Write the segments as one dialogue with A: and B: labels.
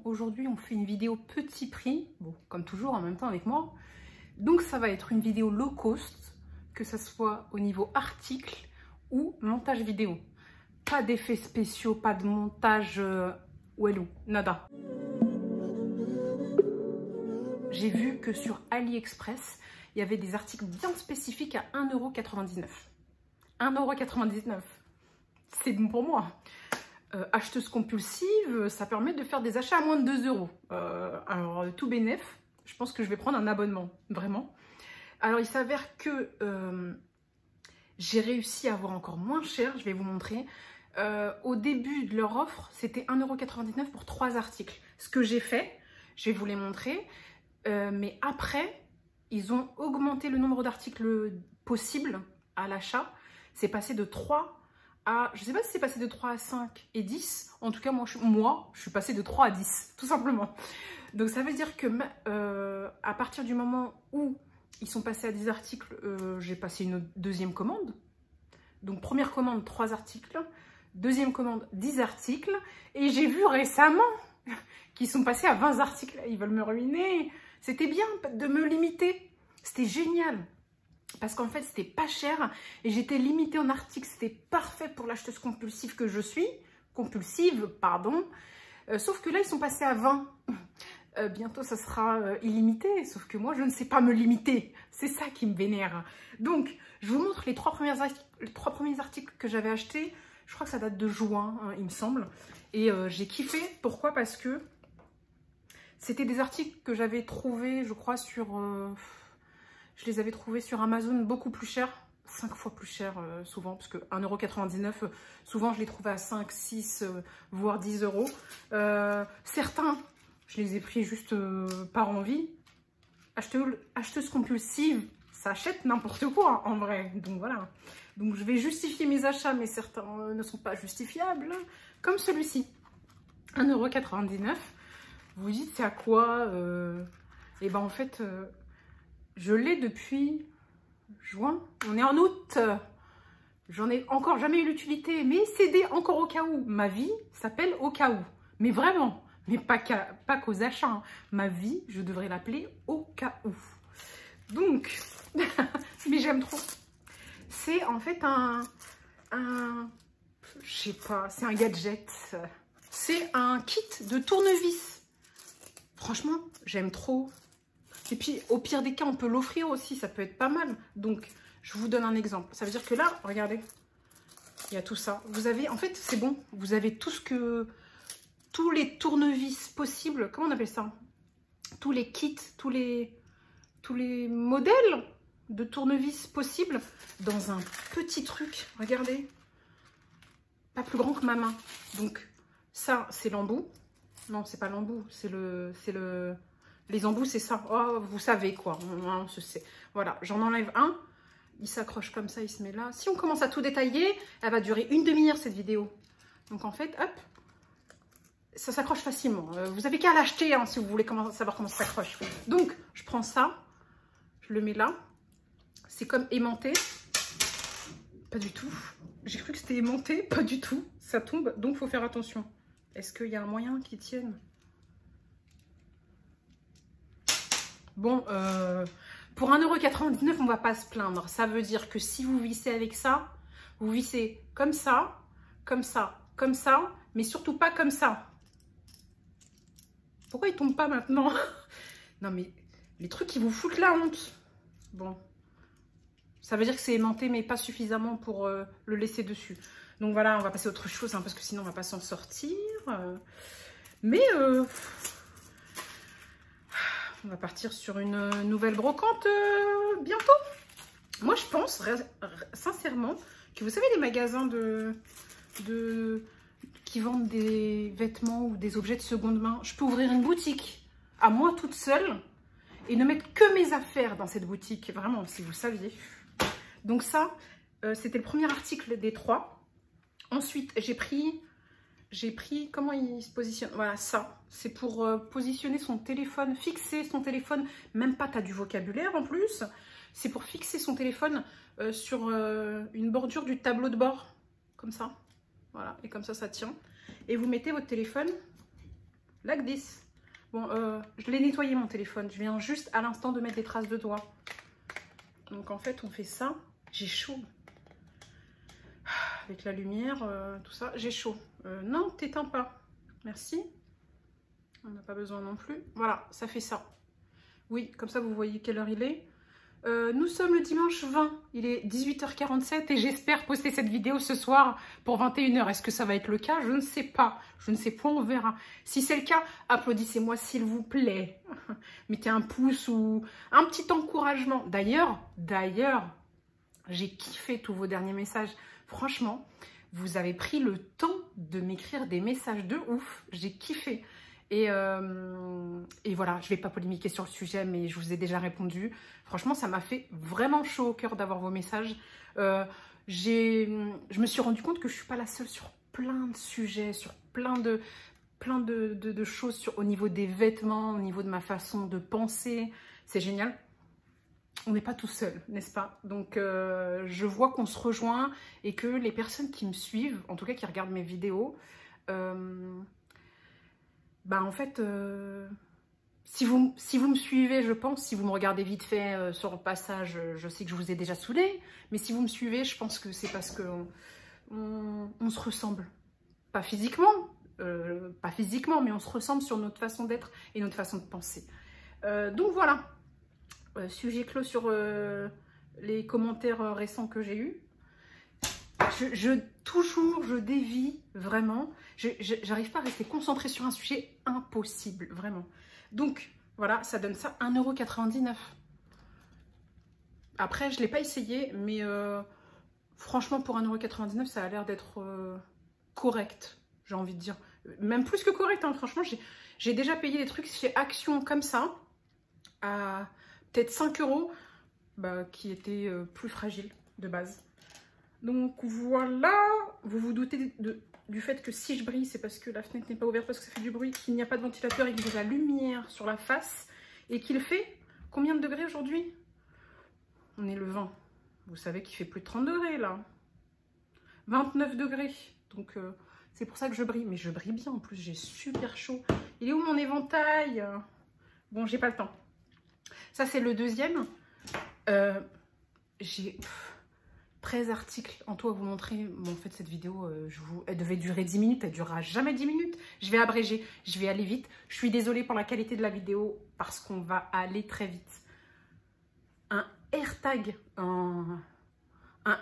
A: Aujourd'hui, on fait une vidéo petit prix, bon, comme toujours en même temps avec moi. Donc ça va être une vidéo low cost, que ce soit au niveau article ou montage vidéo. Pas d'effets spéciaux, pas de montage wellou, nada. J'ai vu que sur AliExpress, il y avait des articles bien spécifiques à 1,99 €. 1,99 €, c'est bon pour moi. Acheteuse compulsive, ça permet de faire des achats à moins de 2 €. Alors, tout bénef, je pense que je vais prendre un abonnement, vraiment. Alors, il s'avère que j'ai réussi à avoir encore moins cher, je vais vous montrer. Au début de leur offre, c'était 1,99 € pour 3 articles. Ce que j'ai fait, je vais vous les montrer. Mais après, ils ont augmenté le nombre d'articles possibles à l'achat. C'est passé de 3 à, je ne sais pas si c'est passé de 3 à 5 et 10. En tout cas, moi, je suis passée de 3 à 10, tout simplement. Donc, ça veut dire que à partir du moment où ils sont passés à 10 articles, j'ai passé une deuxième commande. Donc, première commande, 3 articles. Deuxième commande, 10 articles. Et j'ai vu récemment qu'ils sont passés à 20 articles. Ils veulent me ruiner. C'était bien de me limiter. C'était génial. Parce qu'en fait, c'était pas cher et j'étais limitée en articles. C'était parfait pour l'acheteuse compulsive que je suis. Compulsive, pardon. Sauf que là, ils sont passés à 20. Bientôt, ça sera illimité. Sauf que moi, je ne sais pas me limiter. C'est ça qui me vénère. Donc, je vous montre les trois premiers articles que j'avais achetés. Je crois que ça date de juin, hein, il me semble. Et j'ai kiffé. Pourquoi? Parce que c'était des articles que j'avais trouvés, je crois, sur... je les avais trouvés sur Amazon beaucoup plus chers. 5 fois plus cher souvent, parce que 1,99 €, souvent je les trouvais à 5, 6, voire 10 €. Certains, je les ai pris juste par envie. Acheteuse compulsive, ça achète n'importe quoi en vrai. Donc voilà. Donc je vais justifier mes achats, mais certains ne sont pas justifiables. Comme celui-ci. 1,99 €. Vous dites c'est à quoi? Et ben en fait, je l'ai depuis juin. On est en août. J'en ai encore jamais eu l'utilité, mais c'est des encore au cas où. Ma vie s'appelle au cas où. Mais vraiment, mais pas qu'aux achats. Hein. Ma vie, je devrais l'appeler au cas où. Donc, mais j'aime trop. C'est en fait je sais pas, c'est un gadget. C'est un kit de tournevis. Franchement, j'aime trop. Et puis, au pire des cas, on peut l'offrir aussi. Ça peut être pas mal. Donc, je vous donne un exemple. Ça veut dire que là, regardez, il y a tout ça. Vous avez, en fait, c'est bon. Vous avez tous les tournevis possibles. Comment on appelle ça? Tous les kits, tous les modèles de tournevis possibles dans un petit truc. Regardez. Pas plus grand que ma main. Donc, ça, c'est l'embout. Non, c'est pas l'embout, les embouts, c'est ça. Oh, vous savez quoi, on se sait. Voilà, j'en enlève un. Il s'accroche comme ça, il se met là. Si on commence à tout détailler, elle va durer une demi-heure cette vidéo. Donc en fait, hop, ça s'accroche facilement. Vous avez qu'à l'acheter hein, si vous voulez savoir comment ça s'accroche. Donc, je prends ça, je le mets là. C'est comme aimanté. Pas du tout. J'ai cru que c'était aimanté, pas du tout. Ça tombe, donc il faut faire attention. Est-ce qu'il y a un moyen qui tienne? Bon, pour 1,99 €, on va pas se plaindre. Ça veut dire que si vous vissez avec ça, vous vissez comme ça, comme ça, comme ça, mais surtout pas comme ça. Pourquoi il tombe pas maintenant? Non mais, les trucs qui vous foutent la honte. Bon, ça veut dire que c'est aimanté, mais pas suffisamment pour le laisser dessus. Donc voilà, on va passer à autre chose, hein, parce que sinon on va pas s'en sortir. Mais on va partir sur une nouvelle brocante bientôt. Moi je pense sincèrement que vous savez les magasins qui vendent des vêtements ou des objets de seconde main, je peux ouvrir une boutique à moi toute seule et ne mettre que mes affaires dans cette boutique. Vraiment, si vous saviez. Donc ça, c'était le premier article des 3. Ensuite, j'ai pris, comment il se positionne? Voilà, ça. C'est pour positionner son téléphone, fixer son téléphone. Même pas, tu as du vocabulaire en plus. C'est pour fixer son téléphone sur une bordure du tableau de bord. Comme ça. Voilà, et comme ça, ça tient. Et vous mettez votre téléphone Like this. Bon, je l'ai nettoyé mon téléphone. Je viens juste à l'instant de mettre des traces de doigts. Donc en fait, on fait ça. J'ai chaud. Avec la lumière, tout ça, j'ai chaud. Non, t'éteins pas. Merci. On n'a pas besoin non plus. Voilà, ça fait ça. Oui, comme ça, vous voyez quelle heure il est. Nous sommes le dimanche 20. Il est 18h47 et j'espère poster cette vidéo ce soir pour 21h. Est-ce que ça va être le cas? Je ne sais pas. Je ne sais pas, on verra. Si c'est le cas, applaudissez-moi s'il vous plaît. Mettez un pouce ou un petit encouragement. D'ailleurs, j'ai kiffé tous vos derniers messages. Franchement, vous avez pris le temps de m'écrire des messages de ouf. J'ai kiffé. Et voilà, je ne vais pas polémiquer sur le sujet, mais je vous ai déjà répondu. Franchement, ça m'a fait vraiment chaud au cœur d'avoir vos messages. Je me suis rendu compte que je ne suis pas la seule sur plein de sujets, sur plein de choses au niveau des vêtements, au niveau de ma façon de penser. C'est génial. On n'est pas tout seul, n'est-ce pas? Donc, je vois qu'on se rejoint et que les personnes qui me suivent, en tout cas qui regardent mes vidéos, bah en fait, si vous me suivez, je pense, si vous me regardez vite fait sur le passage, je sais que je vous ai déjà saoulé, mais si vous me suivez, je pense que c'est parce qu'on se ressemble. Pas physiquement, mais on se ressemble sur notre façon d'être et notre façon de penser. Donc voilà, sujet clos sur les commentaires récents que j'ai eus. Toujours, je dévie, vraiment. J'arrive pas à rester concentrée sur un sujet impossible, vraiment. Donc, voilà, ça donne ça 1,99 €. Après, je ne l'ai pas essayé, mais franchement, pour 1,99 €, ça a l'air d'être correct, j'ai envie de dire. Même plus que correct, hein. Franchement, j'ai déjà payé des trucs chez Action comme ça, à peut-être 5 €, bah, qui étaient plus fragiles de base. Donc voilà, vous vous doutez du fait que si je brille, c'est parce que la fenêtre n'est pas ouverte, parce que ça fait du bruit, qu'il n'y a pas de ventilateur et que j'ai la lumière sur la face. Et qu'il fait combien de degrés aujourd'hui? On est le 20. Vous savez qu'il fait plus de 30 degrés là. 29 degrés. Donc c'est pour ça que je brille. Mais je brille bien en plus, j'ai super chaud. Il est où mon éventail? Bon, j'ai pas le temps. Ça c'est le deuxième. J'ai 13 articles en tout à vous montrer. Bon, en fait, cette vidéo, elle devait durer 10 minutes. Elle ne durera jamais 10 minutes. Je vais abréger. Je vais aller vite. Je suis désolée pour la qualité de la vidéo parce qu'on va aller très vite. Un AirTag. Un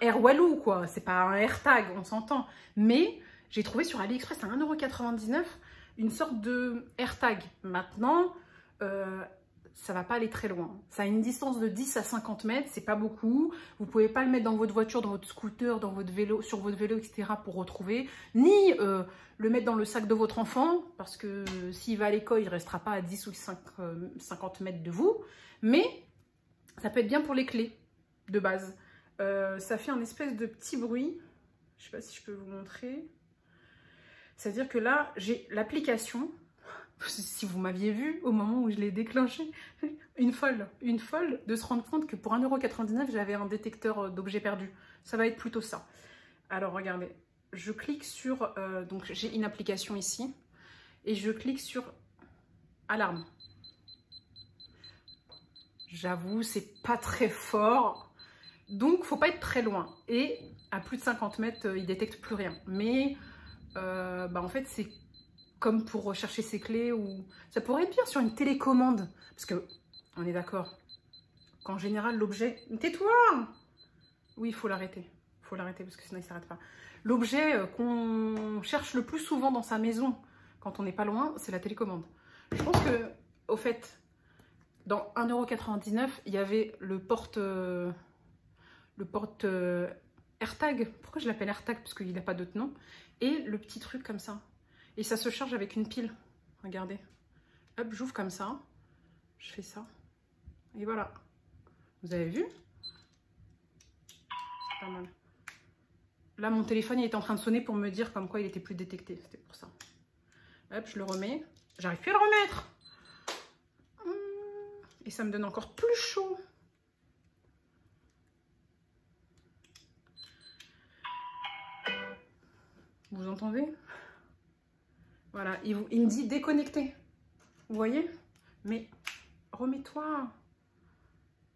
A: Air Walou, quoi. C'est pas un AirTag, on s'entend. Mais j'ai trouvé sur AliExpress à 1,99 € une sorte de AirTag. Maintenant, ça va pas aller très loin. Ça a une distance de 10 à 50 mètres, c'est pas beaucoup. Vous pouvez pas le mettre dans votre voiture, dans votre scooter, dans votre vélo, sur votre vélo, etc. pour retrouver. Ni le mettre dans le sac de votre enfant, parce que s'il va à l'école, il restera pas à 10 ou 50 mètres de vous. Mais ça peut être bien pour les clés, de base. Ça fait un espèce de petit bruit. Je sais pas si je peux vous montrer. C'est-à-dire que là, j'ai l'application. Si vous m'aviez vu au moment où je l'ai déclenché, une folle de se rendre compte que pour 1,99 € j'avais un détecteur d'objets perdus. Ça va être plutôt ça. Alors regardez, je clique sur, donc j'ai une application ici, et je clique sur alarme. J'avoue, c'est pas très fort, donc faut pas être très loin. Et à plus de 50 mètres, il détecte plus rien. Mais bah en fait, c'est comme pour rechercher ses clés, ou ça pourrait être bien sur une télécommande, parce que on est d'accord qu'en général l'objet, tais-toi, oui, il faut l'arrêter parce que sinon il s'arrête pas. L'objet qu'on cherche le plus souvent dans sa maison quand on n'est pas loin, c'est la télécommande. Je pense que au fait, dans 1,99 €, il y avait le porte AirTag. Pourquoi je l'appelle AirTag? Parce qu'il n'a pas d'autre nom. Et le petit truc comme ça. Et ça se charge avec une pile. Regardez. Hop, j'ouvre comme ça. Je fais ça. Et voilà. Vous avez vu? C'est pas mal. Là, mon téléphone il est en train de sonner pour me dire comme quoi il était plus détecté. C'était pour ça. Hop, je le remets. J'arrive plus à le remettre. Et ça me donne encore plus chaud. Vous entendez? Voilà, il me dit déconnecter. Vous voyez? Mais remets-toi.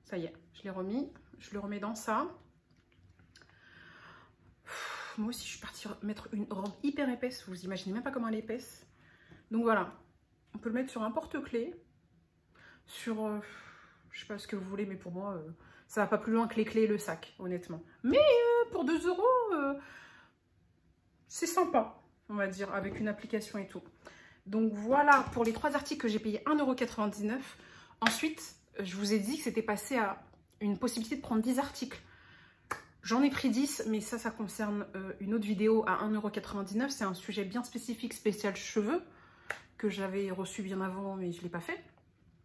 A: Ça y est, je l'ai remis. Je le remets dans ça. Moi aussi, je suis partie mettre une robe hyper épaisse. Vous imaginez même pas comment elle est épaisse. Donc voilà, on peut le mettre sur un porte-clés. Sur, je sais pas ce que vous voulez, mais pour moi, ça va pas plus loin que les clés et le sac, honnêtement. Mais pour 2 €, c'est sympa, on va dire, avec une application et tout. Donc voilà pour les 3 articles que j'ai payé 1,99 €. Ensuite, je vous ai dit que c'était passé à une possibilité de prendre 10 articles. J'en ai pris 10, mais ça concerne une autre vidéo à 1,99 €. C'est un sujet bien spécifique, spécial cheveux, que j'avais reçu bien avant, mais je ne l'ai pas fait.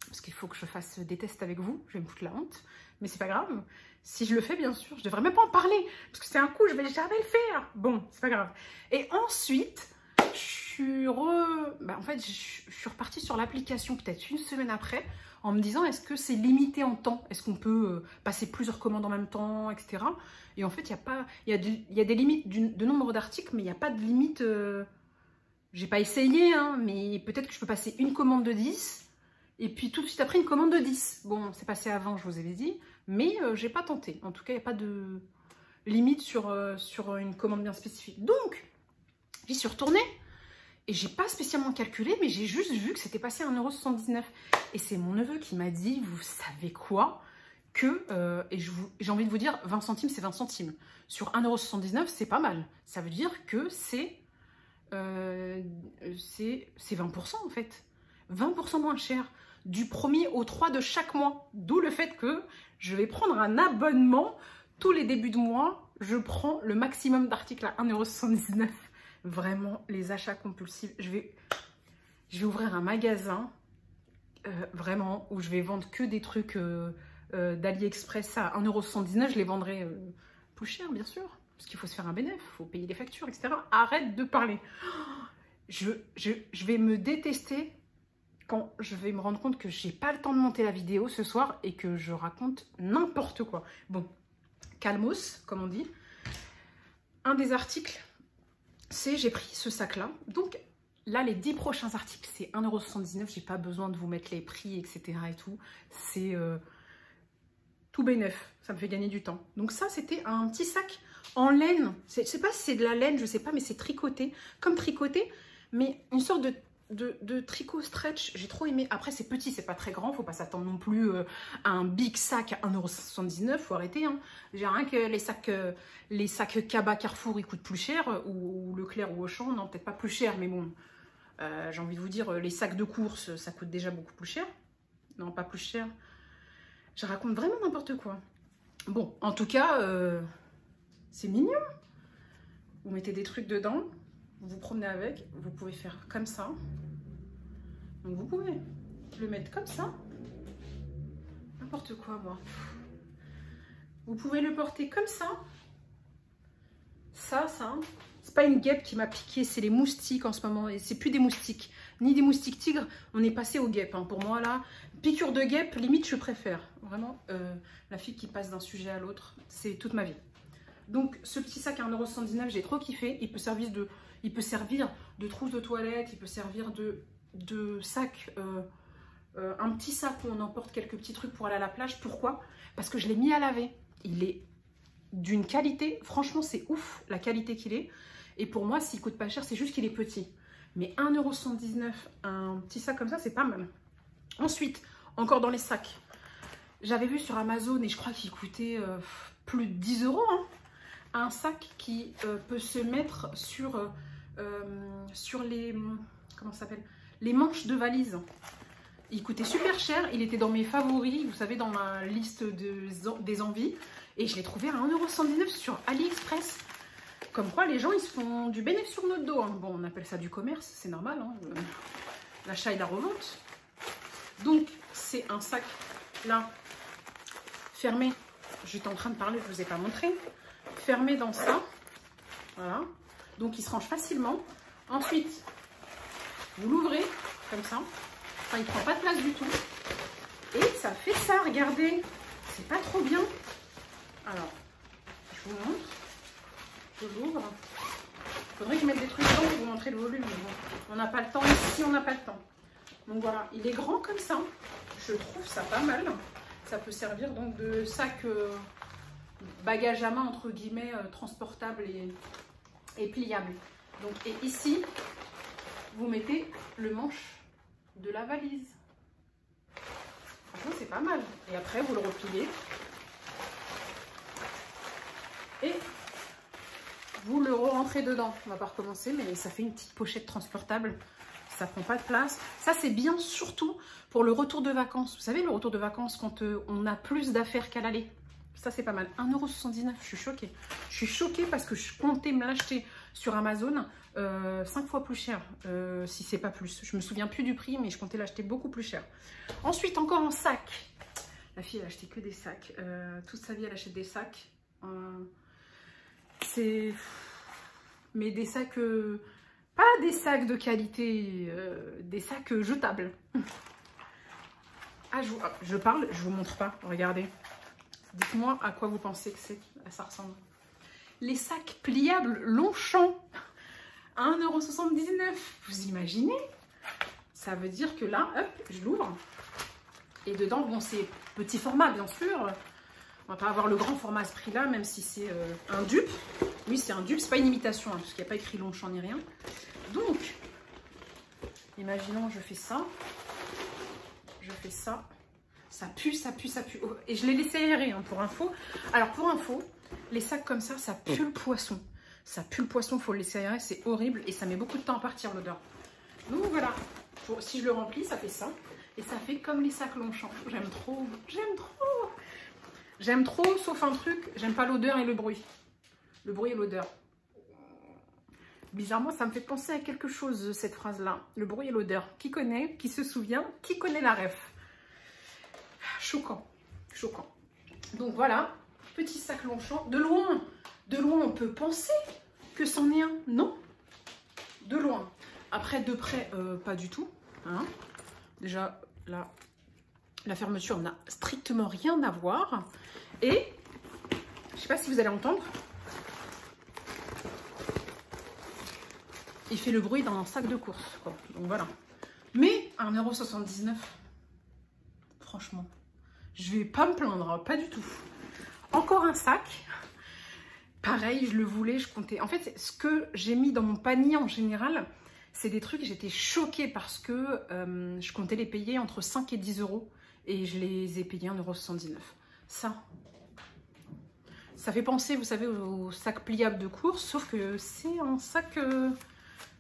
A: Parce qu'il faut que je fasse des tests avec vous. Je vais me foutre la honte, mais c'est pas grave. Si je le fais, bien sûr, je devrais même pas en parler. Parce que c'est un coup, je vais jamais le faire. Bon, c'est pas grave. Et ensuite, je suis repartie sur l'application peut-être une semaine après, en me disant, est-ce que c'est limité en temps? Est-ce qu'on peut passer plusieurs commandes en même temps, etc. Et en fait, il y a des limites de nombre d'articles, mais il n'y a pas de limite. J'ai pas essayé, hein, mais peut-être que je peux passer une commande de 10. Et puis tout de suite après une commande de 10. Bon, c'est passé avant, je vous avais dit, mais j'ai pas tenté. En tout cas, il n'y a pas de limite sur une commande bien spécifique. Donc, j'y suis retournée et j'ai pas spécialement calculé, mais j'ai juste vu que c'était passé à 1,79 €. Et c'est mon neveu qui m'a dit, vous savez quoi, que, et j'ai envie de vous dire, 20 centimes, c'est 20 centimes. Sur 1,79 €, c'est pas mal. Ça veut dire que c'est 20% en fait. 20% moins cher. Du 1er au 3 de chaque mois. D'où le fait que je vais prendre un abonnement. Tous les débuts de mois, je prends le maximum d'articles à 1,79 €. Vraiment, les achats compulsifs. Je vais ouvrir un magasin, vraiment, où je vais vendre que des trucs d'AliExpress à 1,79 €. Je les vendrai plus cher, bien sûr. Parce qu'il faut se faire un bénéfice, il faut payer les factures, etc. Arrête de parler. Je vais me détester quand je vais me rendre compte que j'ai pas le temps de monter la vidéo ce soir et que je raconte n'importe quoi. Bon, calmos, comme on dit. Un des articles, c'est j'ai pris ce sac-là. Donc là, les 10 prochains articles, c'est 1,79 €. J'ai pas besoin de vous mettre les prix, etc. et tout. C'est tout bénef. Ça me fait gagner du temps. Donc ça, c'était un petit sac en laine. Je sais pas si c'est de la laine, je sais pas, mais c'est tricoté. Comme tricoté, mais une sorte de tricot stretch, j'ai trop aimé. Après, c'est petit, c'est pas très grand, faut pas s'attendre non plus à un big sac à 1,79 €, faut arrêter. Hein. J'ai rien que les sacs Kaba Carrefour, ils coûtent plus cher, ou Leclerc ou Auchan, non, peut-être pas plus cher, mais bon, j'ai envie de vous dire, les sacs de course, ça coûte déjà beaucoup plus cher. Non, pas plus cher. Je raconte vraiment n'importe quoi. Bon, en tout cas, c'est mignon. Vous mettez des trucs dedans. Vous vous promenez avec, vous pouvez faire comme ça. Donc vous pouvez le mettre comme ça. N'importe quoi, moi. Vous pouvez le porter comme ça. Ça. C'est pas une guêpe qui m'a piqué, c'est les moustiques en ce moment. Et c'est plus des moustiques, ni des moustiques tigres. On est passé aux guêpes. Hein. Pour moi, là, piqûre de guêpe, limite, je préfère. Vraiment, la fille qui passe d'un sujet à l'autre, c'est toute ma vie. Donc, ce petit sac à 1,79 €, j'ai trop kiffé. Il peut servir de trousse de toilette, il peut servir de sac, un petit sac où on emporte quelques petits trucs pour aller à la plage. Pourquoi? Parce que je l'ai mis à laver. Il est d'une qualité, franchement, c'est ouf la qualité qu'il est. Et pour moi, s'il coûte pas cher, c'est juste qu'il est petit. Mais 1,79 €, un petit sac comme ça, c'est pas mal. Ensuite, encore dans les sacs, j'avais vu sur Amazon, et je crois qu'il coûtait plus de 10 €, hein, un sac qui peut se mettre sur les, comment ça s'appelle, les manches de valise. Il coûtait super cher, il était dans mes favoris, vous savez, dans ma liste des envies. Et je l'ai trouvé à 1,79 € sur AliExpress. Comme quoi, les gens, ils se font du bénéfice sur notre dos. Hein. Bon, on appelle ça du commerce, c'est normal. Hein. L'achat et la revente. Donc, c'est un sac, là, fermé. J'étais en train de parler, je ne vous ai pas montré. Fermé dans ça. Voilà. Donc, il se range facilement. Ensuite, vous l'ouvrez, comme ça. Enfin, il ne prend pas de place du tout. Et ça fait ça, regardez. C'est pas trop bien. Alors, je vous montre. Je l'ouvre. Faudrait que je mette des trucs dedans pour vous montrer le volume. Mais bon, on n'a pas le temps ici, on n'a pas le temps. Donc voilà, il est grand comme ça. Je trouve ça pas mal. Ça peut servir donc de sac bagage à main, entre guillemets, transportable et pliable. Donc, et ici, vous mettez le manche de la valise. Franchement, c'est pas mal. Et après, vous le repliez. Et vous le rentrez dedans. On va pas recommencer, mais ça fait une petite pochette transportable. Ça prend pas de place. Ça, c'est bien surtout pour le retour de vacances. Vous savez, le retour de vacances, quand on a plus d'affaires qu'à l'aller. Ça, c'est pas mal. 1,79 €. Je suis choquée. Je suis choquée parce que je comptais me l'acheter sur Amazon 5 fois plus cher, si c'est pas plus. Je me souviens plus du prix, mais je comptais l'acheter beaucoup plus cher. Ensuite, encore en sac. La fille, elle a acheté que des sacs. Toute sa vie, elle achète des sacs. Mais des sacs... pas des sacs de qualité, des sacs jetables. Ah, je parle, je vous montre pas. Regardez. Dites-moi à quoi vous pensez que ça ressemble. Les sacs pliables Longchamp. 1,79 €. Vous imaginez? Ça veut dire que là, hop, je l'ouvre. Et dedans, bon, c'est petit format, bien sûr. On va pas avoir le grand format à ce prix-là, même si c'est un dupe. Oui, c'est un dupe, c'est pas une imitation, hein, parce qu'il n'y a pas écrit Longchamp ni rien. Donc, imaginons, je fais ça. Je fais ça. Ça pue, ça pue, ça pue. Oh, et je l'ai laissé aérer, hein, pour info. Alors, pour info, les sacs comme ça pue le poisson. Ça pue le poisson, il faut le laisser aérer, c'est horrible. Et ça met beaucoup de temps à partir, l'odeur. Donc, voilà. Si je le remplis, ça fait ça. Et ça fait comme les sacs Longchamp. J'aime trop. J'aime trop. J'aime trop, sauf un truc. J'aime pas l'odeur et le bruit. Le bruit et l'odeur. Bizarrement, ça me fait penser à quelque chose, cette phrase-là. Le bruit et l'odeur. Qui connaît? Qui se souvient? Qui connaît la ref? Choquant. Choquant. Donc voilà, petit sac Longchamp. De loin, on peut penser que c'en est un. Non. De loin. Après, de près, pas du tout. Hein. Déjà, là, la fermeture n'a strictement rien à voir. Et, je ne sais pas si vous allez entendre. Il fait le bruit d'un sac de course, quoi. Donc voilà. Mais 1,79 €. Franchement, je vais pas me plaindre, pas du tout. Encore un sac. Pareil, je le voulais, je comptais. En fait, ce que j'ai mis dans mon panier en général, c'est des trucs, j'étais choquée parce que je comptais les payer entre 5 et 10 € et je les ai payés 1,79 €. Ça fait penser, vous savez, au sac pliable de course, sauf que c'est un sac...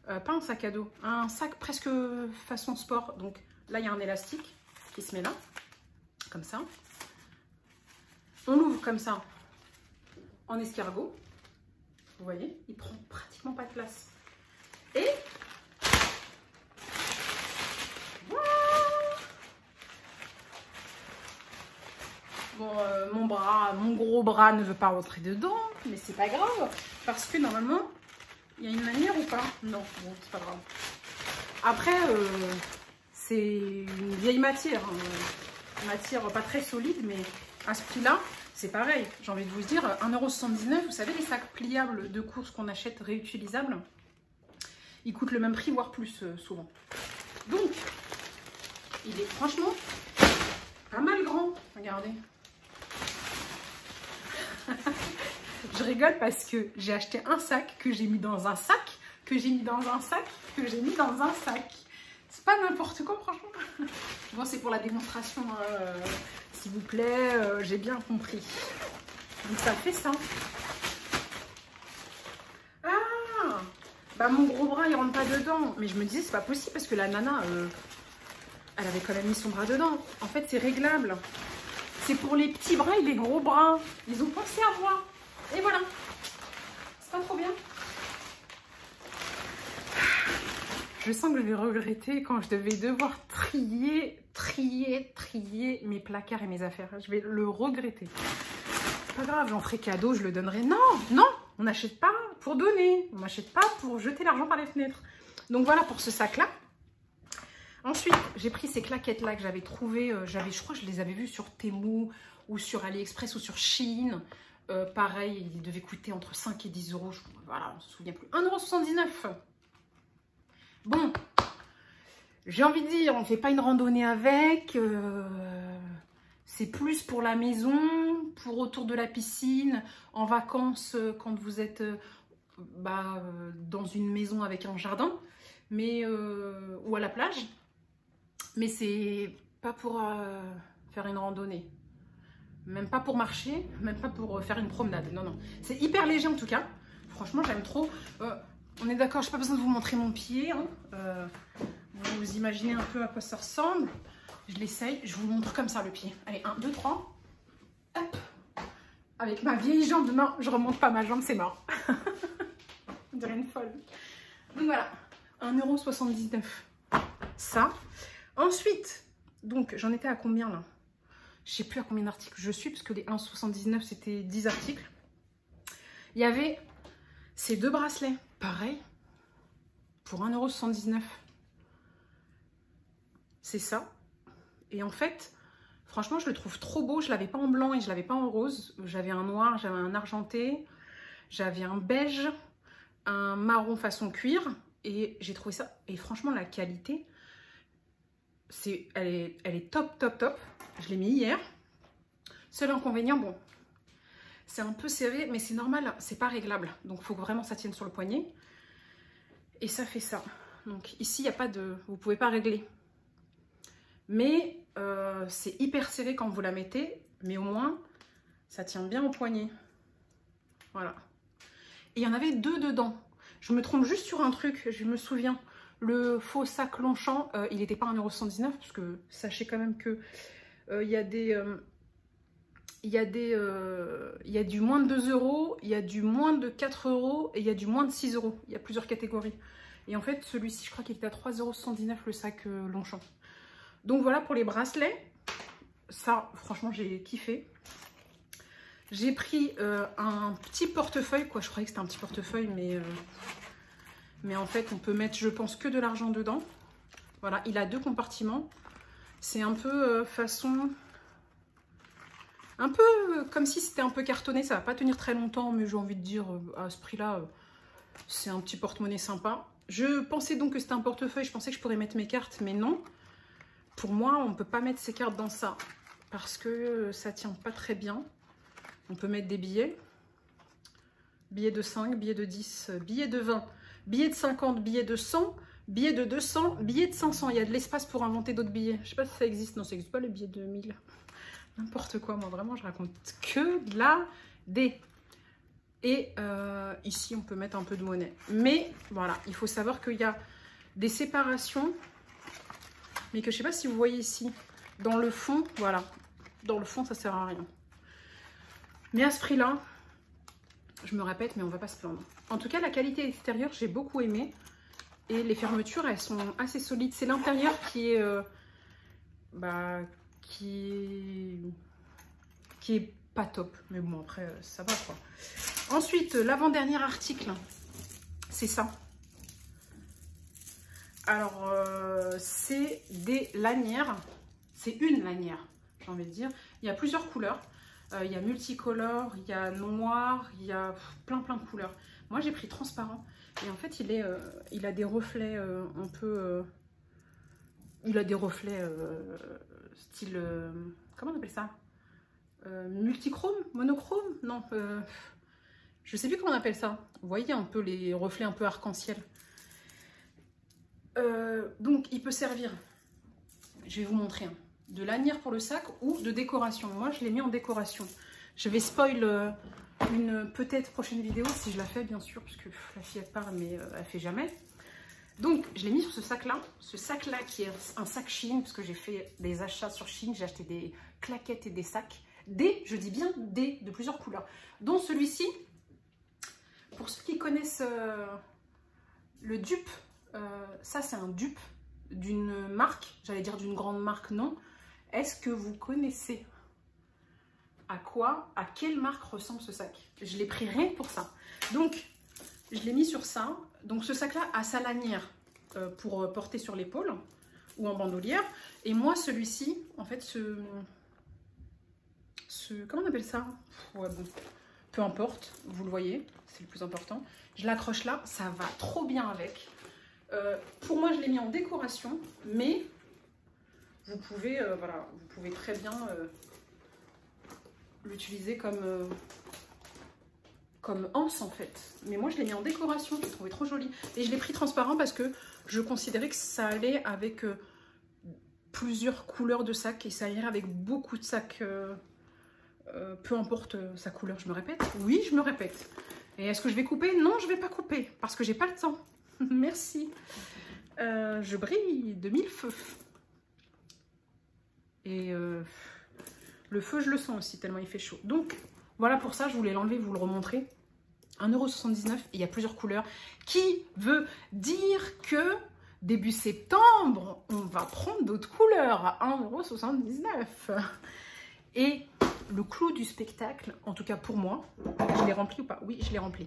A: pas un sac à dos, un sac presque façon sport. Donc là, il y a un élastique qui se met là, comme ça. On l'ouvre comme ça, en escargot. Vous voyez, il prend pratiquement pas de place. Et voilà. Bon, mon gros bras ne veut pas rentrer dedans, mais c'est pas grave, parce que normalement, il y a une manière ou pas? Non, bon, c'est pas grave. Après, c'est une vieille matière. Une matière pas très solide, mais à ce prix-là, c'est pareil. J'ai envie de vous dire, 1,79 €, vous savez, les sacs pliables de course qu'on achète réutilisables, ils coûtent le même prix, voire plus souvent. Donc, il est franchement pas mal grand. Regardez. Je rigole parce que j'ai acheté un sac que j'ai mis dans un sac, que j'ai mis dans un sac, que j'ai mis dans un sac. C'est pas n'importe quoi, franchement. Bon, c'est pour la démonstration, s'il vous plaît, j'ai bien compris. Donc ça fait ça. Ah, bah mon gros bras, il rentre pas dedans. Mais je me disais, c'est pas possible parce que la nana, elle avait quand même mis son bras dedans. En fait, c'est réglable. C'est pour les petits bras et les gros bras. Ils ont pensé à moi. Et voilà. C'est pas trop bien. Je sens que je vais regretter quand je vais devoir trier mes placards et mes affaires. Je vais le regretter. C'est pas grave, j'en ferai cadeau, je le donnerai. Non, non, on n'achète pas pour donner. On n'achète pas pour jeter l'argent par les fenêtres. Donc voilà pour ce sac-là. Ensuite, j'ai pris ces claquettes-là que j'avais trouvées. Je crois que je les avais vues sur Temu ou sur AliExpress ou sur Shein. Pareil, il devait coûter entre 5 et 10 euros. Voilà, on ne se souvient plus. 1,79 €. Bon, j'ai envie de dire, on ne fait pas une randonnée avec. C'est plus pour la maison, pour autour de la piscine, en vacances quand vous êtes dans une maison avec un jardin, mais ou à la plage. Mais c'est pas pour faire une randonnée. Même pas pour marcher, même pas pour faire une promenade. Non, non. C'est hyper léger en tout cas. Franchement, j'aime trop. On est d'accord, je n'ai pas besoin de vous montrer mon pied. Hein. Vous imaginez un peu à quoi ça ressemble. Je l'essaye. Je vous montre comme ça le pied. Allez, 1, 2, 3. Hop. Avec ma vieille jambe. Non, je remonte pas ma jambe, c'est mort. On dirait une folle. Donc voilà, 1,79 €. Ça. Ensuite, donc j'en étais à combien là? Je ne sais plus à combien d'articles je suis, parce que les 1,79 € c'était 10 articles. Il y avait ces deux bracelets, pareil, pour 1,79 €. C'est ça. Et en fait, franchement, je le trouve trop beau. Je ne l'avais pas en blanc et je ne l'avais pas en rose. J'avais un noir, j'avais un argenté, j'avais un beige, un marron façon cuir. Et j'ai trouvé ça. Et franchement, la qualité, elle est top, top, top. Je l'ai mis hier. Seul inconvénient, bon, c'est un peu serré, mais c'est normal, c'est pas réglable. Donc, il faut que vraiment ça tienne sur le poignet. Et ça fait ça. Donc, ici, il n'y a pas de... Vous ne pouvez pas régler. Mais c'est hyper serré quand vous la mettez. Mais au moins, ça tient bien au poignet. Voilà. Et il y en avait deux dedans. Je me trompe juste sur un truc, je me souviens. Le faux sac Longchamp, il n'était pas 1,79 €, parce que sachez quand même que il y a du moins de 2 €, il y a du moins de 4 € et il y a du moins de 6 €. Il y a plusieurs catégories. Et en fait, celui-ci, je crois qu'il était à 3,79 € le sac Longchamp. Donc voilà pour les bracelets. Ça, franchement, j'ai kiffé. J'ai pris un petit portefeuille, quoi. Je croyais que c'était un petit portefeuille, mais en fait, on peut mettre, je pense, que de l'argent dedans. Voilà, il a 2 compartiments. C'est un peu façon... Un peu comme si c'était un peu cartonné. Ça va pas tenir très longtemps, mais j'ai envie de dire, à ce prix-là, c'est un petit porte-monnaie sympa. Je pensais donc que c'était un portefeuille. Je pensais que je pourrais mettre mes cartes, mais non. Pour moi, on ne peut pas mettre ses cartes dans ça, parce que ça tient pas très bien. On peut mettre des billets. Billets de 5, billets de 10, billets de 20, billets de 50, billets de 100, billets de 200, billets de 500. Il y a de l'espace pour inventer d'autres billets. Je sais pas si ça existe. Non, ça n'existe pas les billets de 1000. N'importe quoi, moi vraiment, je raconte que de la D. Et ici, on peut mettre un peu de monnaie. Mais voilà, il faut savoir qu'il y a des séparations, mais que je sais pas si vous voyez ici. Dans le fond, voilà. Dans le fond, ça sert à rien. Mais à ce prix-là, je me répète, mais on va pas se plaindre. En tout cas, la qualité extérieure, j'ai beaucoup aimé. Et les fermetures, elles sont assez solides. C'est l'intérieur qui est... qui est pas top. Mais bon, après, ça va quoi. Ensuite, l'avant-dernier article, c'est ça. Alors, c'est des lanières. C'est une lanière, j'ai envie de dire. Il y a plusieurs couleurs. Il y a multicolore, il y a noir, il y a plein de couleurs. Moi, j'ai pris transparent. Et en fait, il a des reflets un peu... il a des reflets style... comment on appelle ça? Multichrome? Monochrome? Non, je sais plus comment on appelle ça. Vous voyez un peu les reflets un peu arc-en-ciel. Donc, il peut servir, je vais vous montrer, de lanière pour le sac ou de décoration. Moi, je l'ai mis en décoration. Je vais spoil une peut-être prochaine vidéo, si je la fais, bien sûr, parce que la fille, elle parle, mais elle fait jamais. Donc, je l'ai mis sur ce sac-là. Ce sac-là qui est un sac Shein, parce que j'ai fait des achats sur Shein. J'ai acheté des claquettes et des sacs. Je dis bien des, de plusieurs couleurs. Dont celui-ci, pour ceux qui connaissent le dupe, ça c'est un dupe d'une marque, j'allais dire d'une grande marque, non. Est-ce que vous connaissez à quelle marque ressemble ce sac? Je l'ai pris rien que pour ça. Donc, je l'ai mis sur ça. Donc, ce sac-là a sa lanière pour porter sur l'épaule ou en bandoulière. Et moi, celui-ci, en fait, comment on appelle ça? Ouais, bon. peu importe, vous le voyez, c'est le plus important. Je l'accroche là, ça va trop bien avec. Pour moi, je l'ai mis en décoration, mais vous pouvez, voilà, vous pouvez très bien l'utiliser comme anse en fait. Mais moi, je l'ai mis en décoration, je l'ai trouvé trop joli. Et je l'ai pris transparent parce que je considérais que ça allait avec plusieurs couleurs de sacs et ça irait avec beaucoup de sacs, peu importe sa couleur. Je me répète? Oui, je me répète. Et est-ce que je vais couper? Non, je vais pas couper parce que j'ai pas le temps. Merci. Je brille de mille feux. Et le feu, je le sens aussi tellement il fait chaud. Donc, voilà pour ça, je voulais l'enlever, vous le remontrer. 1,79 € et il y a plusieurs couleurs. Qui veut dire que début septembre, on va prendre d'autres couleurs à 1,79 €. Et le clou du spectacle, en tout cas pour moi, je l'ai rempli ou pas? Oui, je l'ai rempli.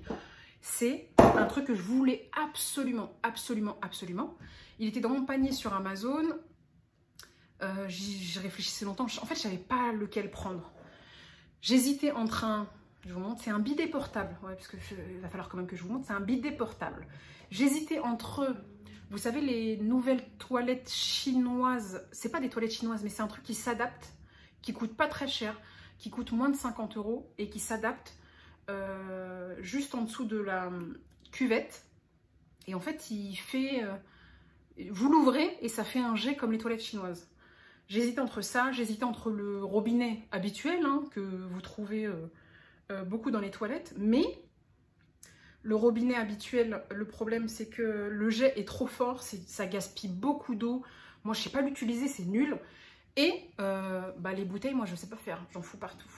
A: C'est un truc que je voulais absolument, absolument, absolument. Il était dans mon panier sur Amazon. J'y réfléchissais longtemps. En fait, je savais pas lequel prendre. J'hésitais entre un... Je vous montre, c'est un bidet portable. Ouais, parce que il va falloir quand même que je vous montre. C'est un bidet portable. J'hésitais entre... Vous savez, les nouvelles toilettes chinoises. C'est pas des toilettes chinoises, mais c'est un truc qui s'adapte, qui coûte pas très cher, qui coûte moins de 50 € et qui s'adapte juste en dessous de la cuvette. Et en fait, il fait... vous l'ouvrez et ça fait un jet comme les toilettes chinoises. J'hésitais entre ça, j'hésitais entre le robinet habituel, hein, que vous trouvez beaucoup dans les toilettes. Mais le robinet habituel, le problème, c'est que le jet est trop fort, ça gaspille beaucoup d'eau. Moi, je ne sais pas l'utiliser, c'est nul. Et les bouteilles, moi, je ne sais pas faire, j'en fous partout.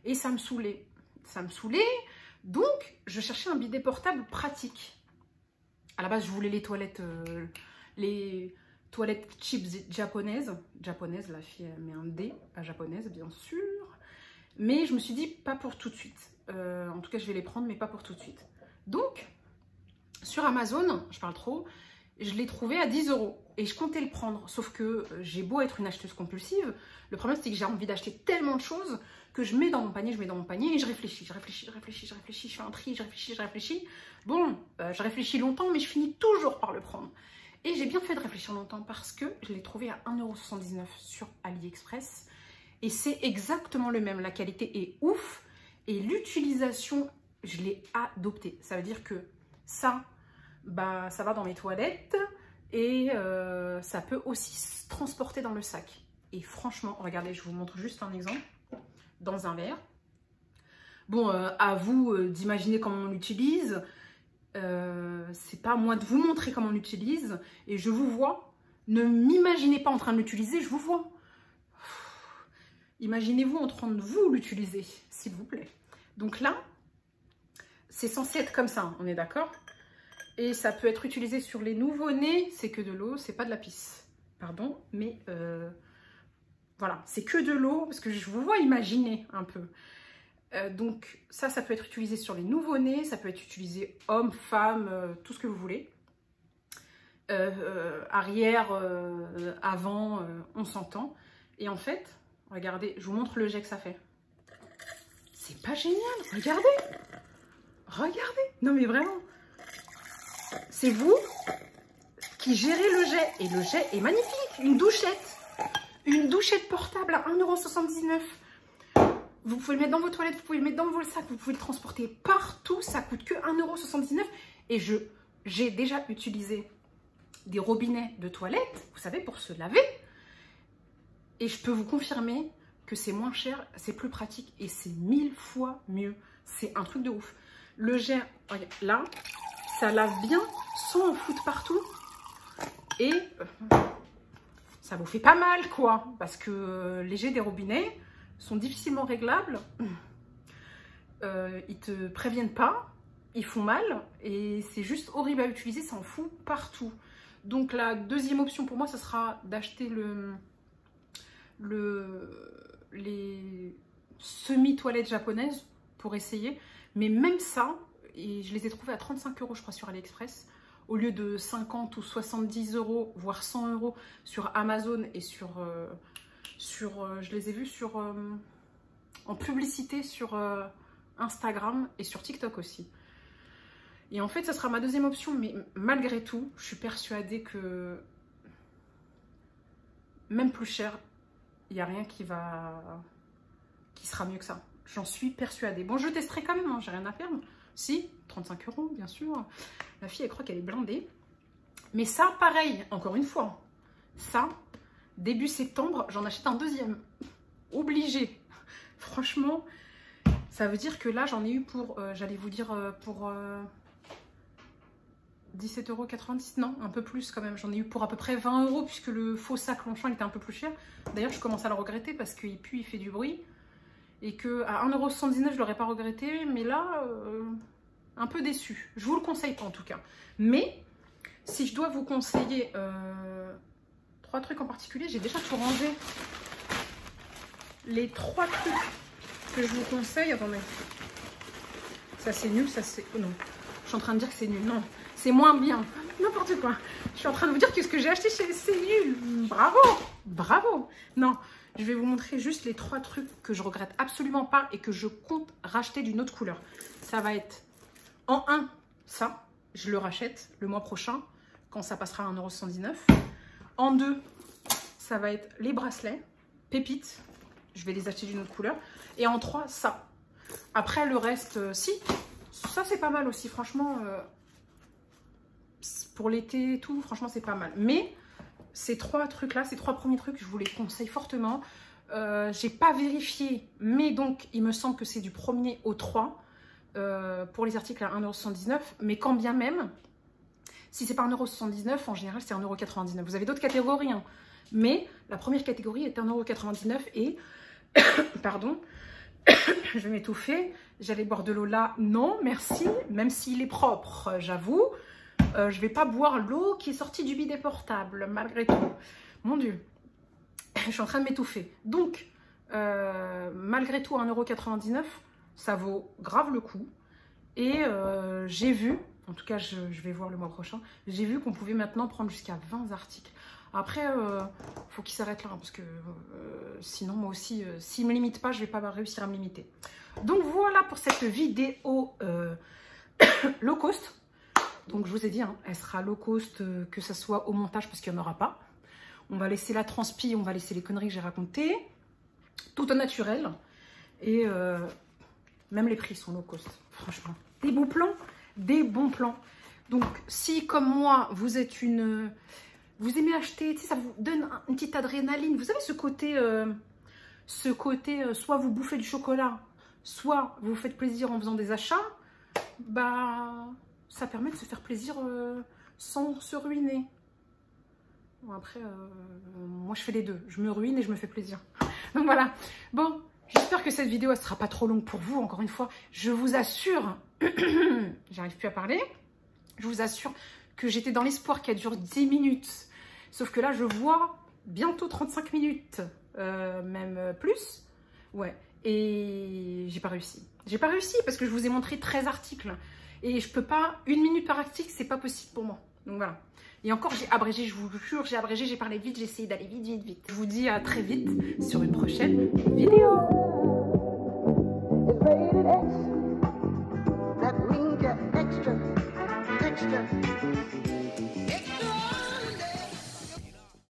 A: Et ça me saoulait. Ça me saoulait, donc je cherchais un bidet portable pratique. À la base, je voulais les toilettes chips japonaises. Japonaises, la fille elle met un D à japonaise, bien sûr. Mais je me suis dit, pas pour tout de suite. En tout cas, je vais les prendre, mais pas pour tout de suite. Donc, sur Amazon, je parle trop, je l'ai trouvé à 10 € et je comptais le prendre. Sauf que j'ai beau être une acheteuse compulsive, le problème c'est que j'ai envie d'acheter tellement de choses que je mets dans mon panier, et je réfléchis, je fais un tri, je réfléchis. Bon, je réfléchis longtemps, mais je finis toujours par le prendre. Et j'ai bien fait de réfléchir longtemps parce que je l'ai trouvé à 1,79 € sur AliExpress. Et c'est exactement le même, la qualité est ouf et l'utilisation, je l'ai adoptée. Ça veut dire que ça va dans mes toilettes et ça peut aussi se transporter dans le sac. Et franchement, regardez, je vous montre juste un exemple dans un verre. Bon, à vous d'imaginer comment on l'utilise. C'est pas à moi de vous montrer comment on l'utilise. Et je vous vois. Ne m'imaginez pas en train de l'utiliser, je vous vois. Imaginez-vous en train de vous l'utiliser, s'il vous plaît. Donc là, c'est censé être comme ça, hein, on est d'accord? Et ça peut être utilisé sur les nouveau-nés, c'est que de l'eau, c'est pas de la pisse. Pardon, mais voilà, c'est que de l'eau, parce que je vous vois imaginer un peu. Donc ça peut être utilisé sur les nouveau-nés, ça peut être utilisé homme, femme, tout ce que vous voulez. Arrière, avant, on s'entend. Et en fait, regardez, je vous montre le jet que ça fait. C'est pas génial, regardez. Regardez, non mais vraiment. C'est vous qui gérez le jet. Et le jet est magnifique, une douchette. Une douchette portable à 1,79 €. Vous pouvez le mettre dans vos toilettes, vous pouvez le mettre dans vos sacs, vous pouvez le transporter partout. Ça coûte que 1,79 €. Et j'ai déjà utilisé des robinets de toilette, vous savez, pour se laver. Et je peux vous confirmer que c'est moins cher, c'est plus pratique et c'est 1000 fois mieux. C'est un truc de ouf. Le jet, regarde, là, ça lave bien sans en foutre partout. Et ça vous fait pas mal, quoi. Parce que les jets des robinets sont difficilement réglables. Ils te préviennent pas, ils font mal. Et c'est juste horrible à utiliser, ça en fout partout. Donc la deuxième option pour moi, ce sera d'acheter les semi-toilettes japonaises pour essayer. Mais même ça, et je les ai trouvées à 35 € je crois sur AliExpress, au lieu de 50 ou 70 €, voire 100 € sur Amazon et je les ai vus en publicité sur Instagram et sur TikTok aussi. Et en fait, ça sera ma deuxième option, mais malgré tout, je suis persuadée que même plus cher, il n'y a rien qui sera mieux que ça. J'en suis persuadée. Bon, je testerai quand même, hein, j'ai rien à perdre. Si, 35 €, bien sûr. La fille, elle croit qu'elle est blindée. Mais ça, pareil, encore une fois, ça, début septembre, j'en achète un deuxième. Obligé. Franchement, ça veut dire que là, j'en ai eu pour, j'allais vous dire, pour 17,90 €, non, un peu plus quand même. J'en ai eu pour à peu près 20 € puisque le faux sac Longchamp, il était un peu plus cher. D'ailleurs, je commence à le regretter parce qu'il pue, il fait du bruit. Et qu'à 1,79 €, je ne l'aurais pas regretté. Mais là, un peu déçu. Je vous le conseille pas en tout cas. Mais si je dois vous conseiller 3 trucs en particulier, j'ai déjà tout rangé. Les 3 trucs que je vous conseille, attendez. Ça c'est nul, ça c'est... Oh non, je suis en train de dire que c'est nul. Non, c'est moins bien. N'importe quoi. Je suis en train de vous dire que ce que j'ai acheté chez c'est nul. Bravo, bravo. Non, je vais vous montrer juste les 3 trucs que je regrette absolument pas et que je compte racheter d'une autre couleur. Ça va être en 1, ça, je le rachète le mois prochain quand ça passera à 1,79 €. En 2, ça va être les bracelets, pépites. Je vais les acheter d'une autre couleur. Et en 3, ça. Après, le reste, si. Ça, c'est pas mal aussi. Franchement, pour l'été et tout, franchement, c'est pas mal. Mais ces 3 trucs-là, ces 3 premiers trucs, je vous les conseille fortement. J'ai pas vérifié, mais donc, il me semble que c'est du 1er au 3 pour les articles à 1,79 €. Mais quand bien même, si c'est pas 1,79 €, en général, c'est 1,99 €. Vous avez d'autres catégories, hein. Mais la première catégorie est 1,99 € et... Pardon, je vais m'étouffer. J'allais boire de l'eau là. Non, merci. Même s'il est propre, j'avoue. Je vais pas boire l'eau qui est sortie du bidet portable, malgré tout. Mon Dieu. Je suis en train de m'étouffer. Donc, malgré tout, 1,99 €, ça vaut grave le coup. Et j'ai vu, en tout cas, je vais voir le mois prochain, j'ai vu qu'on pouvait maintenant prendre jusqu'à 20 articles. Après, faut qu'il s'arrête là, hein, parce que sinon, moi aussi, s'il ne me limite pas, je ne vais pas réussir à me limiter. Donc voilà pour cette vidéo low cost. Donc je vous ai dit, hein, elle sera low cost, que ce soit au montage, parce qu'il n'y en aura pas. On va laisser la transpi, on va laisser les conneries que j'ai racontées. Tout au naturel. Et même les prix sont low cost, franchement. Des bons plans, des bons plans. Donc si, comme moi, vous êtes une... Vous aimez acheter, tu sais, ça vous donne une petite adrénaline. Vous savez, ce côté, soit vous bouffez du chocolat, soit vous vous faites plaisir en faisant des achats, bah, ça permet de se faire plaisir sans se ruiner. Bon, après, moi, je fais les deux. Je me ruine et je me fais plaisir. Donc, voilà. Bon, j'espère que cette vidéo, elle sera pas trop longue pour vous. Encore une fois, je vous assure, j'arrive plus à parler, je vous assure que j'étais dans l'espoir qu'elle dure 10 minutes. Sauf que là, je vois bientôt 35 minutes, même plus. Ouais, et j'ai pas réussi. J'ai pas réussi parce que je vous ai montré 13 articles. Et je peux pas, 1 minute par article, c'est pas possible pour moi. Donc voilà. Et encore, j'ai abrégé, je vous jure, j'ai abrégé, j'ai parlé vite, j'ai essayé d'aller vite, vite, vite. Je vous dis à très vite sur une prochaine vidéo.